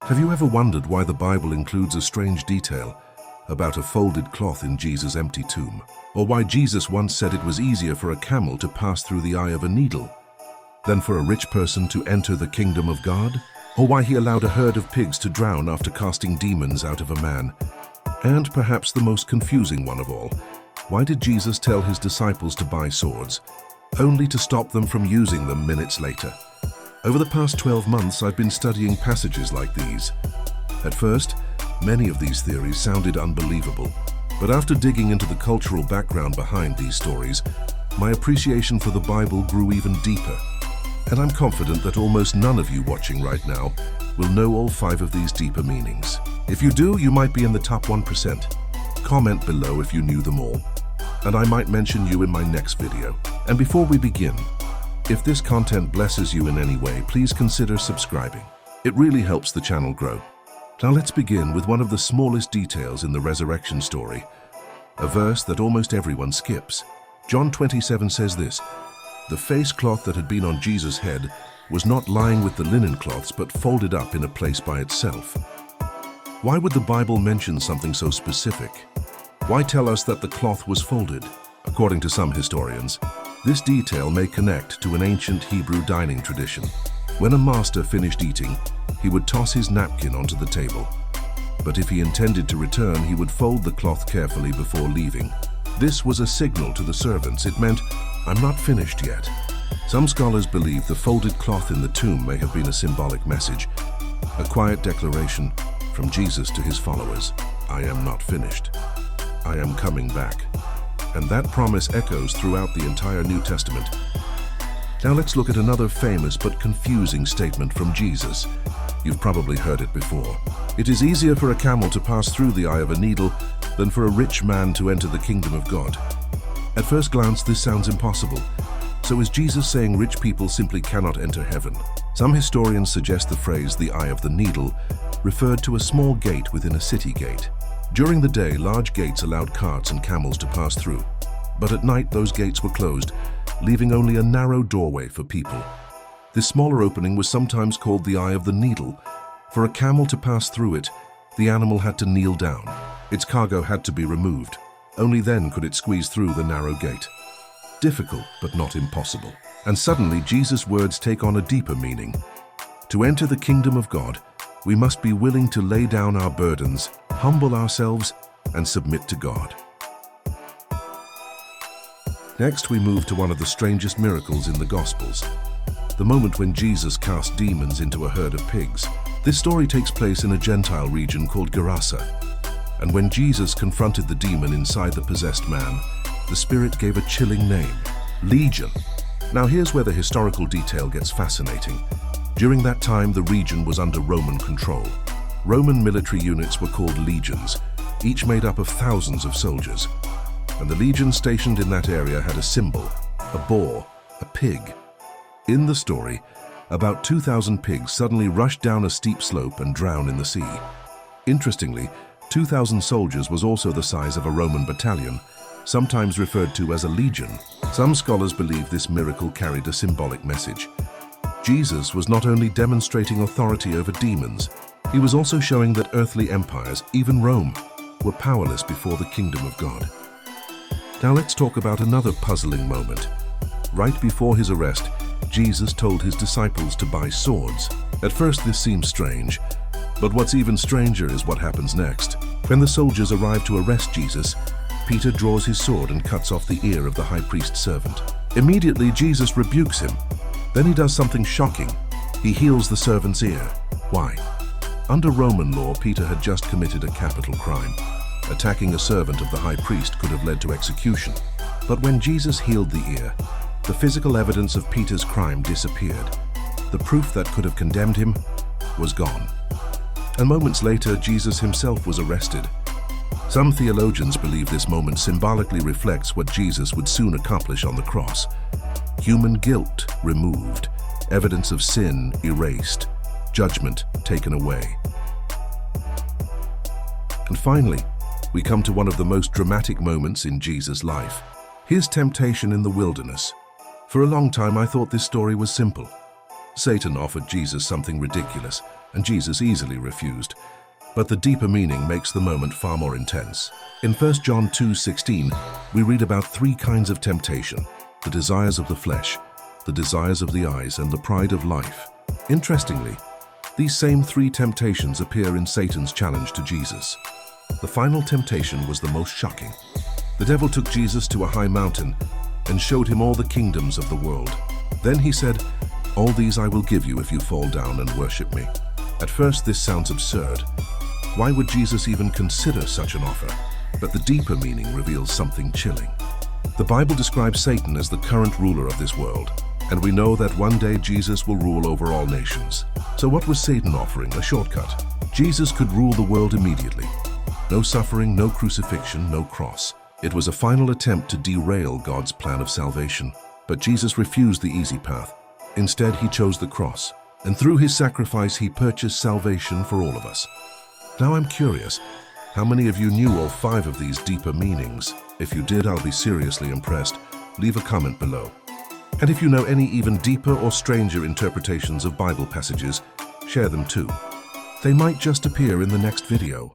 Have you ever wondered why the Bible includes a strange detail about a folded cloth in Jesus' empty tomb? Or why Jesus once said it was easier for a camel to pass through the eye of a needle than for a rich person to enter the kingdom of God? Or why he allowed a herd of pigs to drown after casting demons out of a man? And perhaps the most confusing one of all, why did Jesus tell his disciples to buy swords, only to stop them from using them minutes later? Over the past 12 months, I've been studying passages like these. At first, many of these theories sounded unbelievable, but after digging into the cultural background behind these stories, my appreciation for the Bible grew even deeper. And I'm confident that almost none of you watching right now will know all 5 of these deeper meanings. If you do, you might be in the top 1%. Comment below if you knew them all, and I might mention you in my next video. And before we begin, if this content blesses you in any way, please consider subscribing. It really helps the channel grow. Now let's begin with one of the smallest details in the resurrection story, a verse that almost everyone skips. John 27 says this: "The face cloth that had been on Jesus' head was not lying with the linen cloths, but folded up in a place by itself." Why would the Bible mention something so specific? Why tell us that the cloth was folded? According to some historians, this detail may connect to an ancient Hebrew dining tradition. When a master finished eating, he would toss his napkin onto the table. But if he intended to return, he would fold the cloth carefully before leaving. This was a signal to the servants. It meant, "I'm not finished yet." Some scholars believe the folded cloth in the tomb may have been a symbolic message, a quiet declaration from Jesus to his followers: "I am not finished. I am coming back." And that promise echoes throughout the entire New Testament. Now let's look at another famous but confusing statement from Jesus. You've probably heard it before. "It is easier for a camel to pass through the eye of a needle than for a rich man to enter the kingdom of God." At first glance, this sounds impossible. So is Jesus saying rich people simply cannot enter heaven? Some historians suggest the phrase "the eye of the needle" referred to a small gate within a city gate. During the day, large gates allowed carts and camels to pass through, but at night those gates were closed, leaving only a narrow doorway for people. This smaller opening was sometimes called the eye of the needle. For a camel to pass through it, the animal had to kneel down. Its cargo had to be removed. Only then could it squeeze through the narrow gate. Difficult, but not impossible. And suddenly, Jesus' words take on a deeper meaning. To enter the kingdom of God, we must be willing to lay down our burdens, humble ourselves, and submit to God. Next, we move to one of the strangest miracles in the Gospels, the moment when Jesus cast demons into a herd of pigs. This story takes place in a Gentile region called Gerasa. And when Jesus confronted the demon inside the possessed man, the spirit gave a chilling name: Legion. Now here's where the historical detail gets fascinating. During that time, the region was under Roman control. Roman military units were called legions, each made up of thousands of soldiers. And the legion stationed in that area had a symbol: a boar, a pig. In the story, about 2,000 pigs suddenly rushed down a steep slope and drowned in the sea. Interestingly, 2,000 soldiers was also the size of a Roman battalion, sometimes referred to as a legion. Some scholars believe this miracle carried a symbolic message. Jesus was not only demonstrating authority over demons, he was also showing that earthly empires, even Rome, were powerless before the kingdom of God. Now let's talk about another puzzling moment. Right before his arrest, Jesus told his disciples to buy swords. At first this seems strange, but what's even stranger is what happens next. When the soldiers arrive to arrest Jesus, Peter draws his sword and cuts off the ear of the high priest's servant. Immediately, Jesus rebukes him. Then he does something shocking. He heals the servant's ear. Why? Under Roman law, Peter had just committed a capital crime. Attacking a servant of the high priest could have led to execution. But when Jesus healed the ear, the physical evidence of Peter's crime disappeared. The proof that could have condemned him was gone. And moments later, Jesus himself was arrested. Some theologians believe this moment symbolically reflects what Jesus would soon accomplish on the cross. Human guilt removed, evidence of sin erased, judgment taken away. And finally, we come to one of the most dramatic moments in Jesus' life, his temptation in the wilderness. For a long time, I thought this story was simple. Satan offered Jesus something ridiculous: and Jesus easily refused. But the deeper meaning makes the moment far more intense. In 1 John 2:16, we read about three kinds of temptation: the desires of the flesh, the desires of the eyes, and the pride of life. Interestingly, these same three temptations appear in Satan's challenge to Jesus. The final temptation was the most shocking. The devil took Jesus to a high mountain and showed him all the kingdoms of the world. Then he said, "All these I will give you if you fall down and worship me." At first, this sounds absurd. Why would Jesus even consider such an offer? But the deeper meaning reveals something chilling. The Bible describes Satan as the current ruler of this world, and we know that one day Jesus will rule over all nations. So what was Satan offering? A shortcut. Jesus could rule the world immediately. No suffering, no crucifixion, no cross. It was a final attempt to derail God's plan of salvation. But Jesus refused the easy path. Instead, he chose the cross, and through his sacrifice, he purchased salvation for all of us. Now I'm curious, how many of you knew all five of these deeper meanings? If you did, I'll be seriously impressed. Leave a comment below. And if you know any even deeper or stranger interpretations of Bible passages, share them too. They might just appear in the next video.